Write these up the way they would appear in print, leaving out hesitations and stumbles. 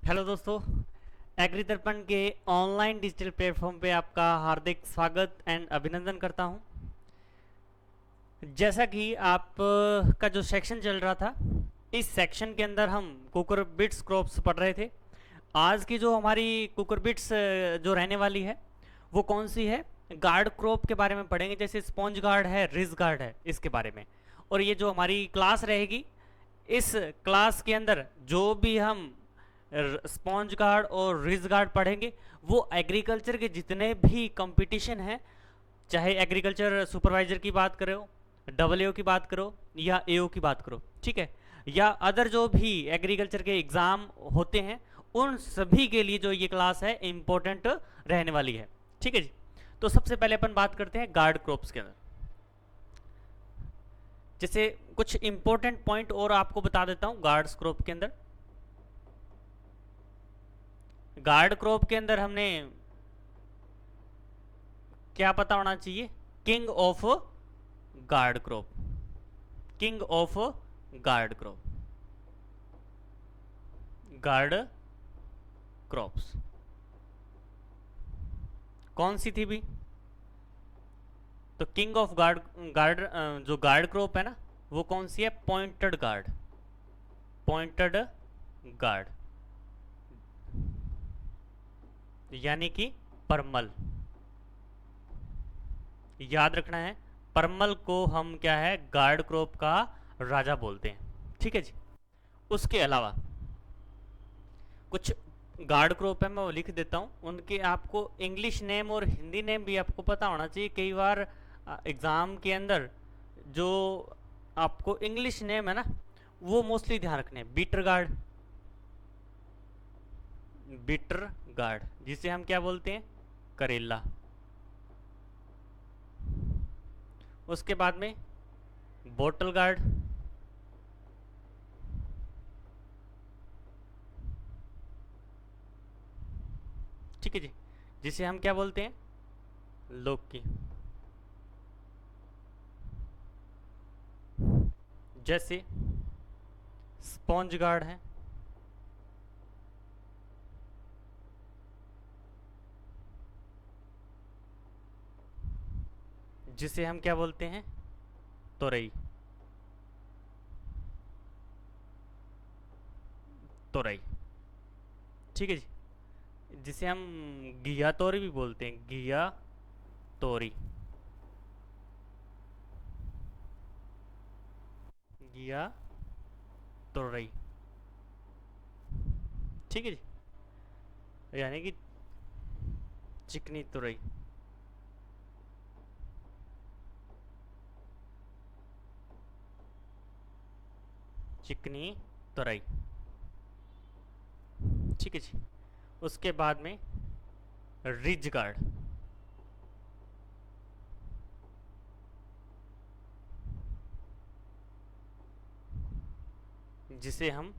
Hello दोस्तों, agree दर्पण के ऑनलाइन डिजिटल प्लेटफॉर्म पे आपका हार्दिक स्वागत एंड अभिनंदन करता हूं। जैसा कि आप का जो सेक्शन चल रहा था, इस सेक्शन के अंदर हम कुकुरबिट्स क्रॉप्स पढ़ रहे थे। आज की जो हमारी कुकुरबिट्स जो रहने वाली है वो कौन सी है? गार्ड क्रॉप के बारे में पढ़ेंगे, जैसे स्पॉन्ज गार्ड है, रिज गार्ड है, इसके बारे में। और ये जो हमारी क्लास रहेगी, इस क्लास के अंदर जो भी हम स्पॉन्ज गार्ड और रिज गार्ड पढ़ेंगे वो एग्रीकल्चर के जितने भी कंपटीशन हैं, चाहे एग्रीकल्चर सुपरवाइजर की बात करो, डबल एओ की बात करो या एओ की बात करो, ठीक है, या अदर जो भी एग्रीकल्चर के एग्ज़ाम होते हैं, उन सभी के लिए जो ये क्लास है इम्पोर्टेंट रहने वाली है। ठीक है जी। तो सबसे पहले अपन बात करते हैं गार्ड क्रॉप्स के अंदर। जैसे कुछ इंपॉर्टेंट पॉइंट और आपको बता देता हूं गार्ड्स क्रॉप के अंदर। गार्ड क्रॉप के अंदर हमने क्या पता होना चाहिए? King of guard crop, king of guard crop, guard crops कौन सी थी भी? तो किंग ऑफ गार्ड गार्ड जो गार्ड क्रॉप है ना, वो कौन सी है? पॉइंटेड गार्ड, पॉइंटेड गार्ड, यानी कि परमल। याद रखना है, परमल को हम क्या है, गार्ड क्रॉप का राजा बोलते हैं। ठीक है जी। उसके अलावा कुछ गार्ड क्रॉप है, मैं वो लिख देता हूँ। उनके आपको इंग्लिश नेम और हिंदी नेम भी आपको पता होना चाहिए। कई बार एग्ज़ाम के अंदर जो आपको इंग्लिश नेम है ना, वो मोस्टली ध्यान रखने हैं। बीटर गार्ड, बीटर गार्ड जिसे हम क्या बोलते हैं? करेला। उसके बाद में बोटल गार्ड, ठीक है जी, जिसे हम क्या बोलते हैं? लौकी। जैसे स्पॉन्ज गार्ड है, जिसे हम क्या बोलते हैं? तोरई, तोरई। ठीक है जी, जिसे हम घिया तोरी भी बोलते हैं, घिया तोरी, घिया तोरई। ठीक है जी, यानी कि चिकनी तुरई। चिकनी तुरई, ठीक है जी। उसके बाद में रिज गार्ड, जिसे हम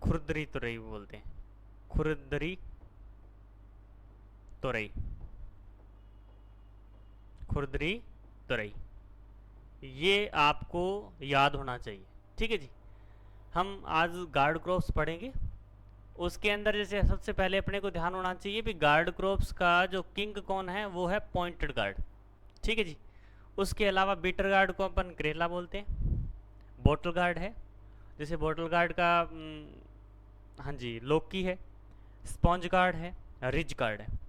खुरदरी तुरई बोलते हैं, खुरदरी तुरई, खुरदरी तुरई। ये आपको याद होना चाहिए। ठीक है जी। हम आज गार्ड क्रॉप्स पढ़ेंगे। उसके अंदर जैसे सबसे पहले अपने को ध्यान होना चाहिए भी गार्ड क्रॉप्स का जो किंग कौन है, वो है पॉइंटेड गार्ड। ठीक है जी। उसके अलावा बीटर गार्ड को अपन करेला बोलते हैं। बोटल गार्ड है, जैसे बोटल गार्ड का हाँ जी लौकी है। स्पॉन्ज गार्ड है, रिज गार्ड है।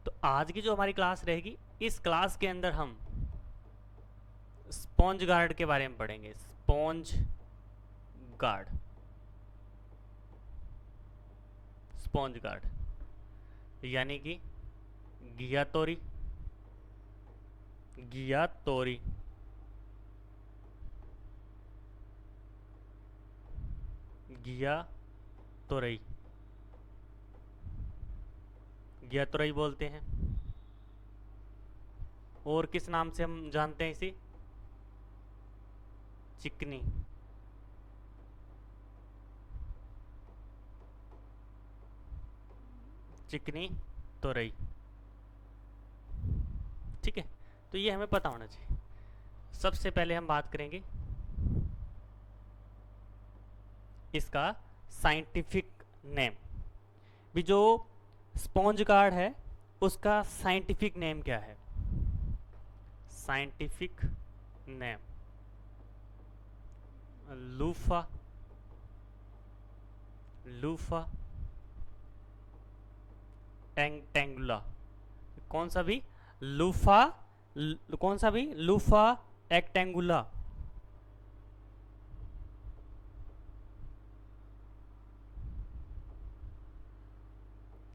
तो आज की जो हमारी क्लास रहेगी, इस क्लास के अंदर हम स्पॉन्ज गार्ड के बारे में पढ़ेंगे। स्पॉन्ज गार्ड, स्पॉन्ज गार्ड यानी कि घिया तोरी, घिया तोरी, घिया तोरई, घिया तोरई बोलते हैं। और किस नाम से हम जानते हैं इसे? चिकनी, चिकनी तोरई। ठीक है, तो ये हमें पता होना चाहिए। सबसे पहले हम बात करेंगे इसका साइंटिफिक नेम। भी जो स्पॉन्ज कार्ड है उसका साइंटिफिक नेम क्या है? Scientific name luffa, luffa acutangula. कौन सा भी? लूफा, कौन सा भी? Luffa acutangula.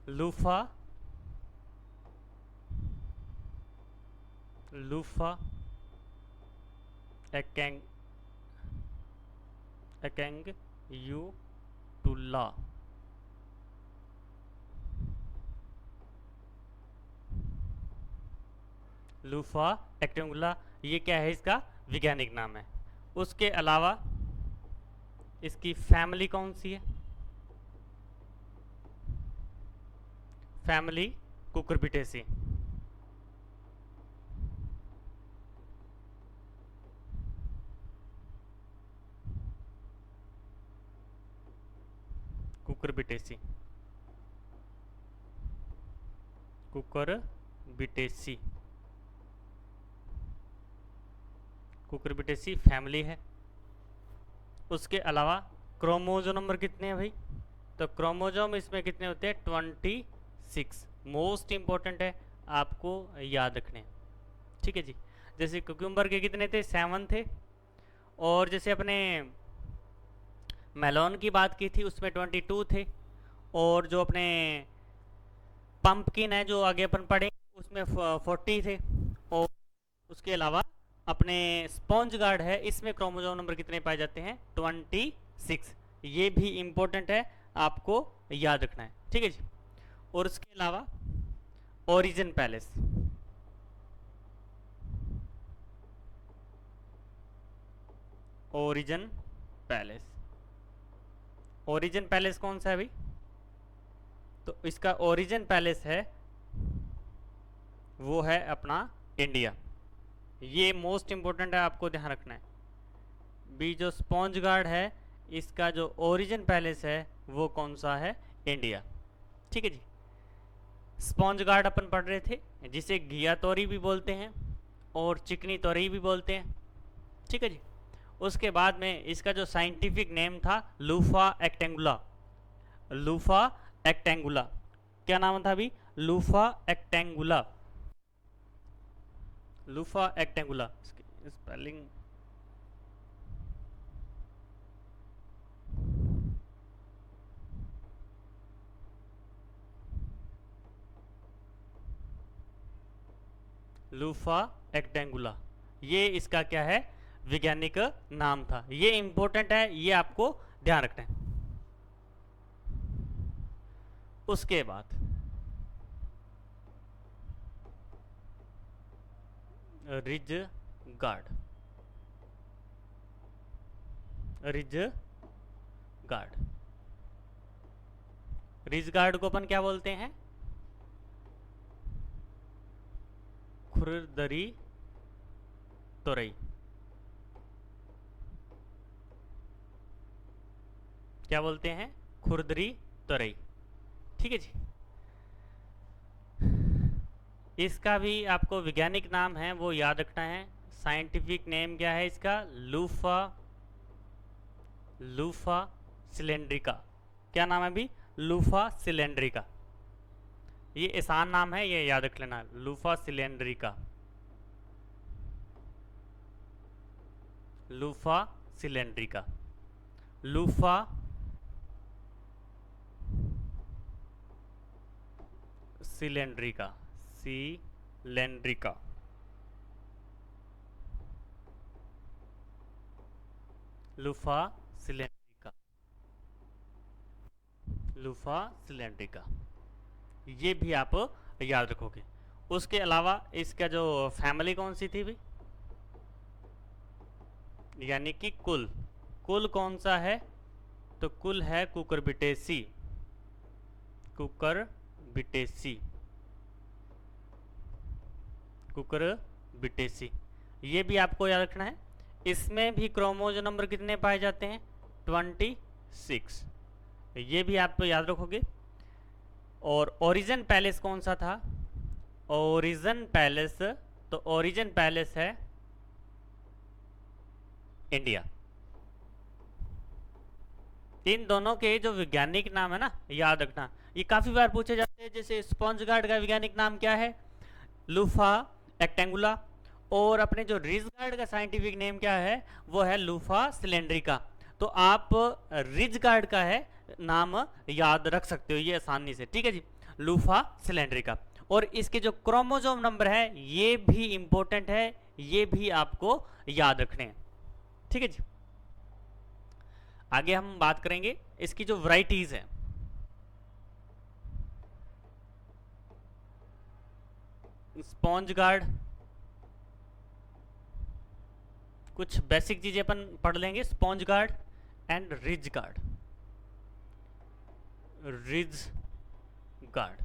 Luffa, luffa acutang, acutangula. Luffa acutangula, ये क्या है? इसका वैज्ञानिक नाम है। उसके अलावा इसकी फैमिली कौन सी है? Family Cucurbitaceae. Cucurbitaceae, Cucurbitaceae, Cucurbitaceae family है। उसके अलावा क्रोमोजोम नंबर कितने हैं भाई? तो क्रोमोजोम इसमें कितने होते हैं? 26। मोस्ट इंपॉर्टेंट है, आपको याद रखने। ठीक है जी। जैसे कुकुम्बर के कितने थे? 7 थे। और जैसे अपने मेलोन की बात की थी उसमें 22 थे। और जो अपने पंपकिन है जो आगे अपन पढ़े उसमें 40 थे। और उसके अलावा अपने स्पॉन्ज गार्ड है इसमें क्रोमोसोम नंबर कितने पाए जाते हैं? 26। ये भी इंपॉर्टेंट है, आपको याद रखना है। ठीक है जी। और उसके अलावा origin palace, origin palace, origin palace कौन सा है भाई? तो इसका ओरिजिन पैलेस है वो है अपना इंडिया। ये मोस्ट इंपॉर्टेंट है, आपको ध्यान रखना है। भी जो स्पॉन्ज गार्ड है इसका जो ओरिजिन पैलेस है वो कौन सा है? इंडिया। ठीक है जी। स्पॉन्ज गार्ड अपन पढ़ रहे थे जिसे घिया तोरी भी बोलते हैं और चिकनी तोरी भी बोलते हैं। ठीक है जी। उसके बाद में इसका जो साइंटिफिक नेम था लूफा एक्टेंगुला, लूफा एक्टेंगुला। क्या नाम था अभी? Luffa acutangula, luffa acutangula. Spelling luffa acutangula, ये इसका क्या है? वैज्ञानिक नाम था। ये इंपॉर्टेंट है, ये आपको ध्यान रखना है। उसके बाद ridge guard, ridge guard, ridge guard को अपन क्या बोलते हैं? खुरदरी तोरई। क्या बोलते हैं? खुरदरी तोरई। ठीक है जी। इसका भी आपको वैज्ञानिक नाम है वो याद रखना है। साइंटिफिक नेम क्या है इसका? Luffa, luffa cylindrica. क्या नाम है अभी? Luffa cylindrica. ये आसान नाम है, ये याद रख लेना, luffa cylindrica, luffa cylindrica, luffa cylindrica, cylindrica. Luffa cylindrica, luffa cylindrica, ये भी आप याद रखोगे। उसके अलावा इसका जो फैमिली कौन सी थी भी, यानी कि कुल, कुल कौन सा है? तो कुल है कुकुरबिटेसी, कुकुरबिटेसी, कुकुरबिटेसी। ये भी आपको याद रखना है। इसमें भी क्रोमोसोम नंबर कितने पाए जाते हैं? 6, ये भी आप याद रखोगे। और ओरिजिन पैलेस कौन सा था? ओरिजिन पैलेस, तो ओरिजिन पैलेस है इंडिया। इन दोनों के जो वैज्ञानिक नाम है ना, याद रखना, ये काफी बार पूछे जाते हैं। जैसे स्पॉन्ज गार्ड का वैज्ञानिक नाम क्या है? लूफा एक्टेंगुला। और अपने जो रिज गार्ड का साइंटिफिक नेम क्या है? वो है लूफा सिलेंड्रिका। तो आप रिज गार्ड का है नाम याद रख सकते हो ये आसानी से, ठीक है जी, लूफा सिलेंड्रिका। और इसके जो क्रोमोसोम नंबर है ये भी इंपॉर्टेंट है, ये भी आपको याद रखने हैं, ठीक है जी। आगे हम बात करेंगे इसकी जो वैरायटीज है। स्पॉन्ज गार्ड, कुछ बेसिक चीजें अपन पढ़ लेंगे। Sponge gourd and ridge guard. Ridge guard,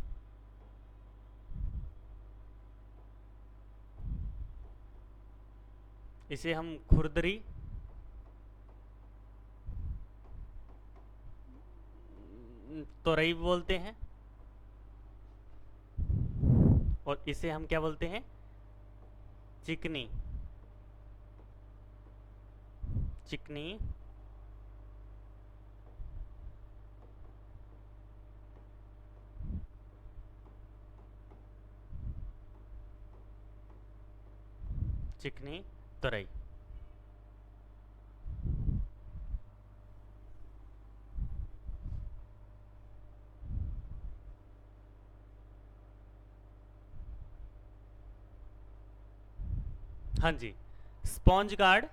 इसे हम खुरदरी, तोरई बोलते हैं। और इसे हम क्या बोलते हैं? चिकनी, चिकनी, चिकनी तोरई। हाँ जी, sponge gourd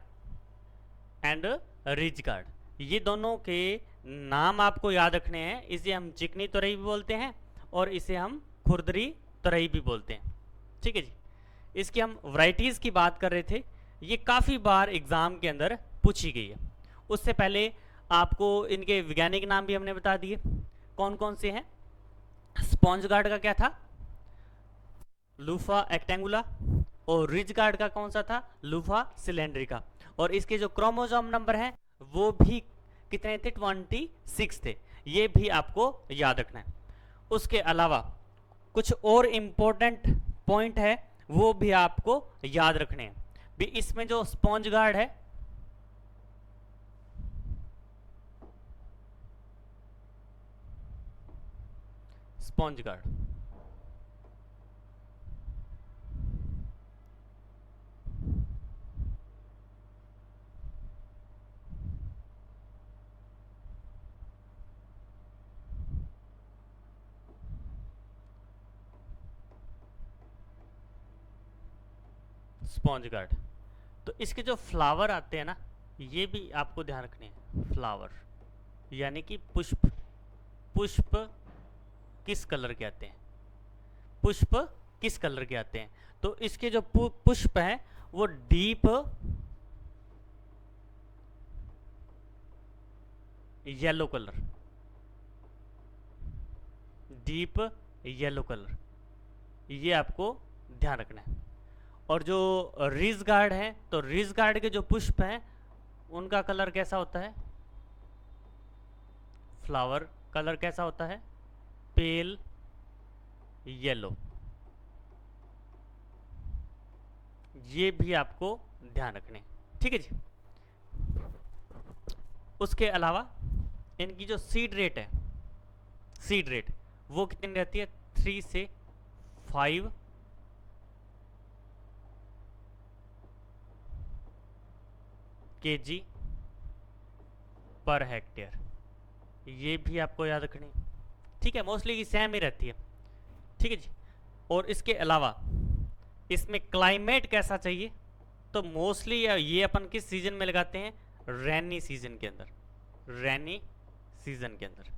and ridge gourd, ये दोनों के नाम आपको याद रखने हैं। इसे हम चिकनी तोरई भी बोलते हैं और इसे हम खुरदरी तोरई भी बोलते हैं, ठीक है जी। इसकी हम वैरायटीज की बात कर रहे थे, ये काफ़ी बार एग्जाम के अंदर पूछी गई है। उससे पहले आपको इनके वैज्ञानिक नाम भी हमने बता दिए, कौन कौन से हैं। स्पॉन्ज गार्ड का क्या था? लूफा एक्टेंगुला। और रिज गार्ड का कौन सा था? लूफा सिलेंड्रिका। और इसके जो क्रोमोसोम नंबर हैं वो भी कितने थे? 26 थे, ये भी आपको याद रखना है। उसके अलावा कुछ और इम्पोर्टेंट पॉइंट है वो भी आपको याद रखने हैं भी। इसमें जो स्पॉन्ज गार्ड है, स्पॉन्ज गार्ड, स्पॉन्ज गार्ड, तो इसके जो फ्लावर आते हैं ना, ये भी आपको ध्यान रखने हैं। फ्लावर यानी कि पुष्प, पुष्प किस कलर के आते हैं? पुष्प किस कलर के आते हैं? तो इसके जो पुष्प हैं वो deep yellow colour, deep yellow colour, ये आपको ध्यान रखना है। और जो रिज गार्ड है, तो रिज गार्ड के जो पुष्प हैं उनका कलर कैसा होता है? फ्लावर कलर कैसा होता है? पेल येलो, ये भी आपको ध्यान रखने, ठीक है जी। उसके अलावा इनकी जो सीड रेट है, सीड रेट वो कितनी रहती है? 3 से 5 kg पर हेक्टेयर, ये भी आपको याद रखनी, ठीक है। मोस्टली की सेम ही रहती है, ठीक है जी। और इसके अलावा इसमें क्लाइमेट कैसा चाहिए? तो मोस्टली ये अपन किस सीजन में लगाते हैं? रैनी सीजन के अंदर, रैनी सीजन के अंदर।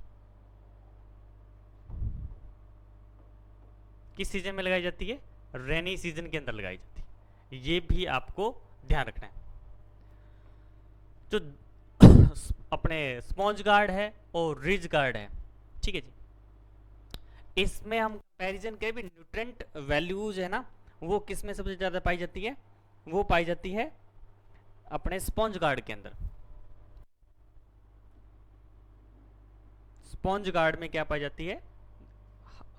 किस सीजन में लगाई जाती है? रैनी सीजन के अंदर लगाई जाती है, ये भी आपको ध्यान रखना है। जो अपने स्पॉन्ज गार्ड है और रिज गार्ड है, ठीक है जी, इसमें हम कंपैरिजन के भी न्यूट्रेंट वैल्यूज है ना, वो किस में सबसे ज़्यादा पाई जाती है? वो पाई जाती है अपने स्पॉन्ज गार्ड के अंदर। स्पॉन्ज गार्ड में क्या पाई जाती है?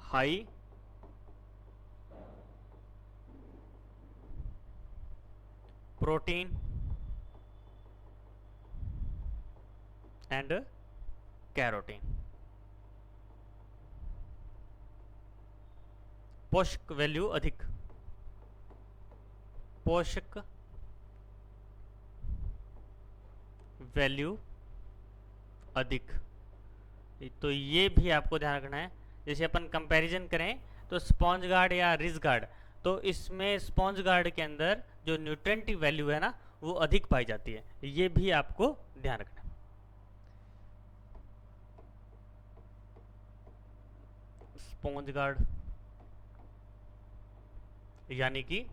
High protein and carotene. पोषक वैल्यू अधिक, पोषक वैल्यू अधिक। तो ये भी आपको ध्यान रखना है। जैसे अपन कंपैरिजन करें तो स्पॉन्ज गार्ड या रिज गार्ड, तो इसमें स्पॉन्ज गार्ड के अंदर जो न्यूट्रिएंट वैल्यू है ना वो अधिक पाई जाती है, ये भी आपको ध्यान रखना है। स्पॉन्ज गार्ड यानी कि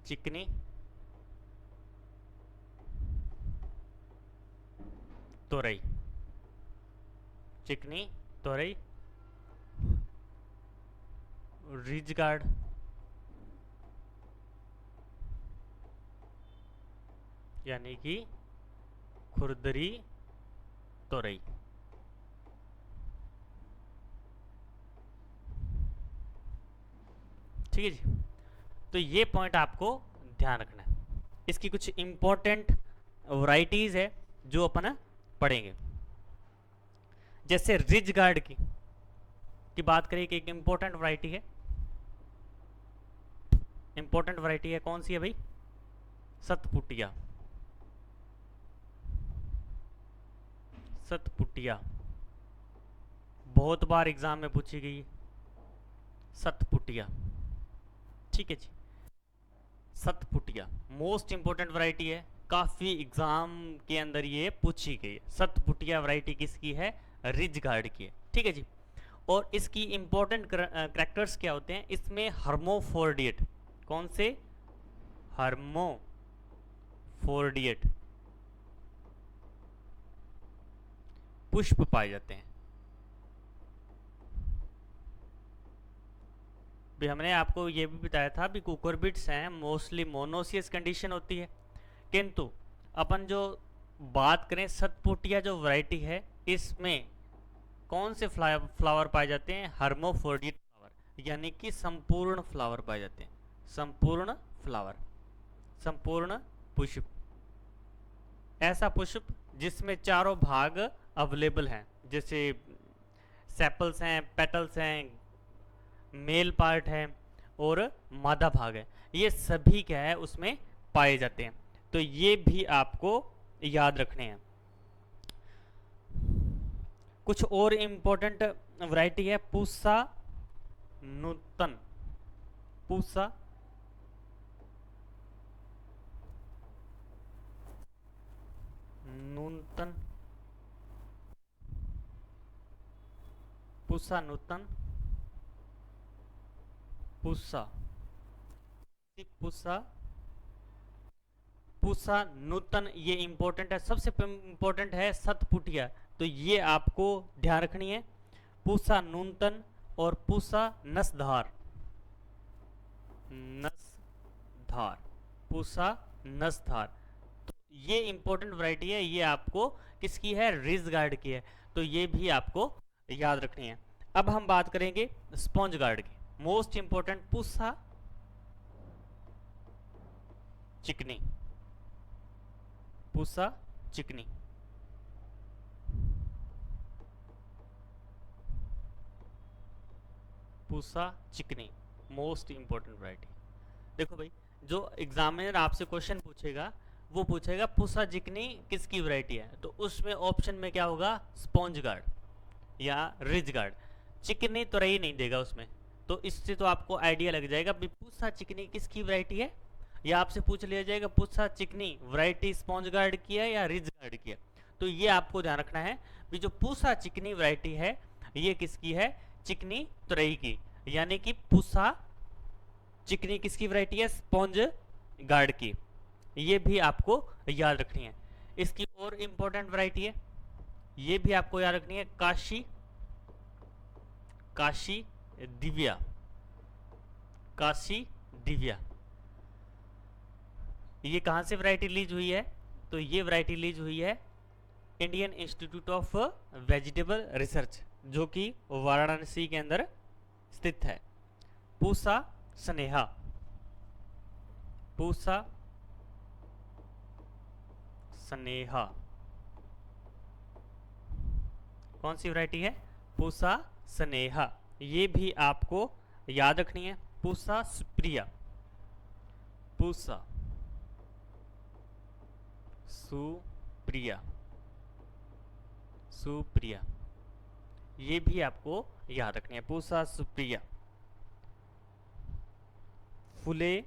चिकनी तोरई, चिकनी तोरई। रिज गार्ड यानी कि खुरदरी तोरई। ठीक है जी। तो ये पॉइंट आपको ध्यान रखना है। इसकी कुछ इंपॉर्टेंट वैरायटीज है जो अपन पढ़ेंगे। जैसे रिज गार्ड की बात करें कि एक इंपॉर्टेंट वैरायटी है। इंपॉर्टेंट वैरायटी है कौन सी है भाई? सतपुटिया। सतपुटिया बहुत बार एग्जाम में पूछी गई है, सतपुटिया। ठीक है जी। सतपुटिया मोस्ट इंपोर्टेंट वैरायटी है, काफी एग्जाम के अंदर ये पूछी गई है। सतपुटिया वैरायटी किसकी है? रिज गार्ड की है। ठीक है जी। और इसकी इंपॉर्टेंट करैक्टर्स क्या होते हैं? इसमें हर्मोफोर्डिएट, कौन से? हर्मोफोर्डिएट पुष्प पाए जाते हैं। भी हमने आपको ये भी बताया था भी कुकुरबिट्स हैं मोस्टली मोनोसियस कंडीशन होती है, किंतु अपन जो बात करें सतपुटिया जो वैरायटी है इसमें कौन से फ्लावर पाए जाते हैं? हर्मोफोर्डिएट फ्लावर, यानी कि संपूर्ण फ्लावर पाए जाते हैं। संपूर्ण फ्लावर, संपूर्ण पुष्प, ऐसा पुष्प जिसमें चारों भाग अवेलेबल हैं, जैसे सेपल्स हैं, पेटल्स हैं, मेल पार्ट है और मादा भाग है, ये सभी क्या है उसमें पाए जाते हैं। तो ये भी आपको याद रखने हैं। कुछ और इंपॉर्टेंट वैरायटी है पूसा नूतन। पूसा नूतन, पूसा नूतन, पूसा पूसा पूसा नूतन, ये इंपॉर्टेंट है। सबसे इंपॉर्टेंट है सतपुटिया, तो ये आपको ध्यान रखनी है। पूसा नूतन और पूसा नसधार, नसधार, पूसा नसधार, तो ये इंपॉर्टेंट वैरायटी है। ये आपको किसकी है? रिज गार्ड की है। तो ये भी आपको याद रखनी है। अब हम बात करेंगे स्पॉन्ज गार्ड की। मोस्ट इंपॉर्टेंट पूसा चिकनी, पूसा चिकनी, पूसा चिकनी मोस्ट इंपॉर्टेंट वैरायटी। देखो भाई, जो एग्जामिनर आपसे क्वेश्चन पूछेगा वो पूछेगा पूसा चिकनी किसकी वैरायटी है, तो उसमें ऑप्शन में क्या होगा? स्पॉन्ज गार्ड या रिज गार्ड। चिकनी तो रही नहीं देगा उसमें, तो इससे तो आपको आइडिया लग जाएगा भी पूसा चिकनी किसकी वैरायटी है। या आपसे पूछ लिया जाएगा पूसा चिकनी वैरायटी स्पॉन्ज गार्ड की है या रिज गार्ड की है, तो ये आपको ध्यान रखना है भी जो पूसा चिकनी वैरायटी है ये किसकी है? चिकनी तुरई की, यानी कि पूसा चिकनी किसकी वैरायटी है? स्पॉन्ज गार्ड की। ये भी आपको याद रखनी है। इसकी और इंपॉर्टेंट वैरायटी है, ये भी आपको याद रखनी है, काशी, काशी दिव्या, काशी दिव्या। ये कहां से वैरायटी लीज हुई है? तो ये वैरायटी लीज हुई है Indian institute of vegetable research, जो कि वाराणसी के अंदर स्थित है। पूसा स्नेहा, पूसा स्नेहा कौन सी वैरायटी है? पूसा स्नेहा। ये भी आपको याद रखनी है। पूसा सुप्रिया, पूसा सुप्रिया, सुप्रिया, ये भी आपको याद रखनी है। पूसा सुप्रिया। फुले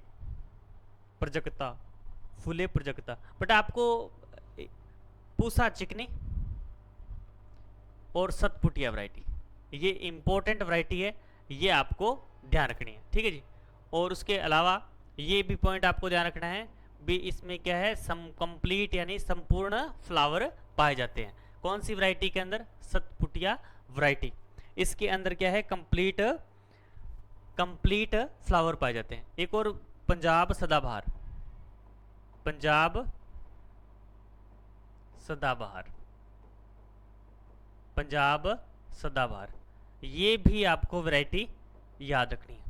प्रजक्ता, फुले प्रजक्ता, बट आपको पूसा चिकनी और सतपुटिया वैरायटी, ये इंपॉर्टेंट वैरायटी है, ये आपको ध्यान रखनी है, ठीक है जी। और उसके अलावा ये भी पॉइंट आपको ध्यान रखना है भी, इसमें क्या है, कंप्लीट यानी संपूर्ण फ्लावर पाए जाते हैं। कौन सी वैरायटी के अंदर? सतपुटिया वैरायटी। इसके अंदर क्या है, कंप्लीट फ्लावर पाए जाते हैं। एक और पंजाब सदाबहार, पंजाब सदाबहार, पंजाब सदाबहार, ये भी आपको वैरायटी याद रखनी है।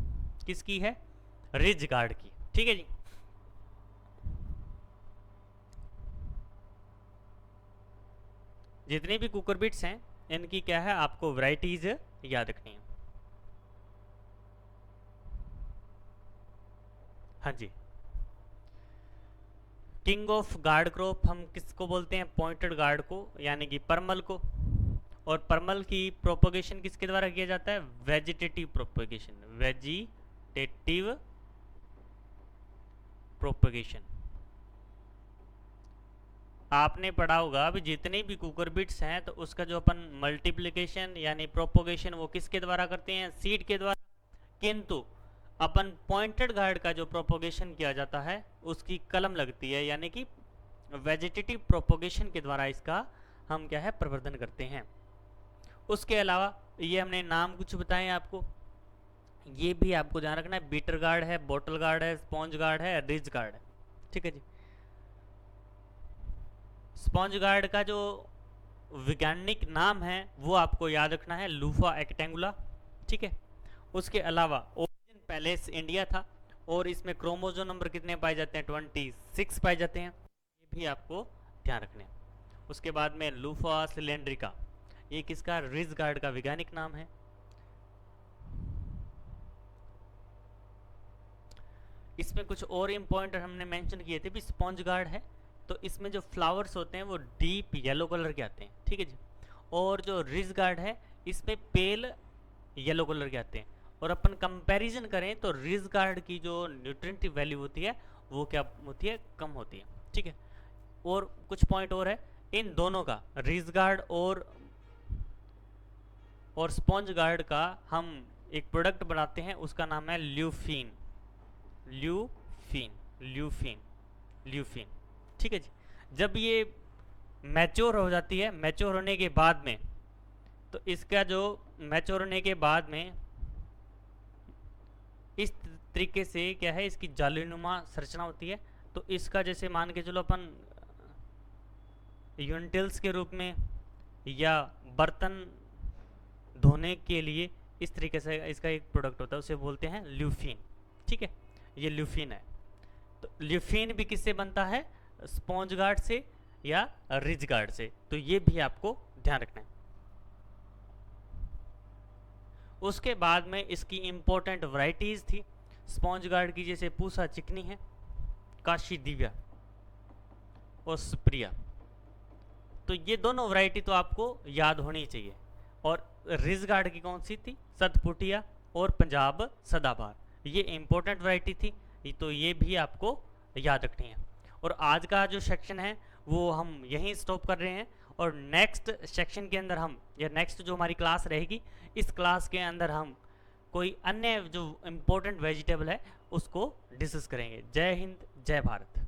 किसकी है? रिज गार्ड की, ठीक है जी। जितनी भी कुकर बिट्स हैं इनकी क्या है, आपको वैरायटीज याद रखनी है। हाँ जी। किंग ऑफ गार्ड क्रॉप हम किसको बोलते हैं? पॉइंटेड गार्ड को, यानी कि परमल को। और परमल की प्रोपोगेशन किसके द्वारा किया जाता है? Vegetative propagation, vegetative propagation. आपने पढ़ा होगा अभी जितने भी कुकर बिट्स हैं तो उसका जो अपन मल्टीप्लिकेशन यानी प्रोपोगेशन वो किसके द्वारा करते हैं? सीड के द्वारा। किंतु अपन पॉइंटेड गार्ड का जो प्रोपोगेशन किया जाता है उसकी कलम लगती है, यानी कि वेजिटेटिव प्रोपोगेशन के द्वारा इसका हम क्या है, प्रवर्धन करते हैं। उसके अलावा ये हमने नाम कुछ बताए आपको, ये भी आपको ध्यान रखना है। बीटर गार्ड है, बॉटल गार्ड है, स्पॉन्ज गार्ड है, रिज गार्ड है, ठीक है जी। स्पॉन्ज गार्ड का जो वैज्ञानिक नाम है वो आपको याद रखना है, लूफा एक्टेंगुला, ठीक है। उसके अलावा ओरिजिन पैलेस इंडिया था, और इसमें क्रोमोसोम नंबर कितने पाए जाते हैं? 26 पाए जाते हैं, ये भी आपको ध्यान रखने हैं। उसके बाद में लूफा सिलेंड्रिका, ये किसका? रिज गार्ड का वैज्ञानिक नाम है। इसमें कुछ और इम्पॉइंट हमने मेंशन किए थे भी। स्पॉन्ज गार्ड है तो इसमें जो फ्लावर्स होते हैं वो डीप येलो कलर के आते हैं, ठीक है जी। और जो रिज गार्ड है इसमें पेल येलो कलर के आते हैं। और अपन कंपैरिजन करें तो रिज गार्ड की जो न्यूट्रिएंट वैल्यू होती है वो क्या होती है? कम होती है, ठीक है। और कुछ पॉइंट और है इन दोनों का, रिज गार्ड और स्पॉन्ज गार्ड का हम एक प्रोडक्ट बनाते हैं, उसका नाम है ल्यूफिन, ल्यूफिन, ल्यूफिन, ल्यूफिन, ठीक है जी। जब ये मैच्योर हो जाती है, मैच्योर होने के बाद में, तो इसका जो मैच्योर होने के बाद में इस तरीके से क्या है, इसकी जालीनुमा संरचना होती है। तो इसका जैसे मान के चलो अपन यूटेंसिल्स के रूप में या बर्तन धोने के लिए इस तरीके से इसका एक प्रोडक्ट होता है, उसे बोलते हैं ल्यूफिन, ठीक है। ये ल्यूफिन है। तो ल्यूफिन भी किससे बनता है? स्पॉन्ज गार्ड से या रिज गार्ड से। तो ये भी आपको ध्यान रखना है। उसके बाद में इसकी इंपॉर्टेंट वैरायटीज थी स्पॉन्ज गार्ड की, जैसे पूसा चिकनी है, काशी दिव्या और सुप्रिया। तो ये दोनों वैरायटी तो आपको याद होनी चाहिए। और रिज गार्ड की कौन सी थी? सतपुटिया और पंजाब सदाबहार, ये इंपॉर्टेंट वैरायटी थी, तो ये भी आपको याद रखनी है। और आज का जो सेक्शन है वो हम यहीं स्टॉप कर रहे हैं, और नेक्स्ट सेक्शन के अंदर हम, या नेक्स्ट जो हमारी क्लास रहेगी, इस क्लास के अंदर हम कोई अन्य जो इम्पोर्टेंट वेजिटेबल है उसको डिस्कस करेंगे। जय हिंद, जय भारत।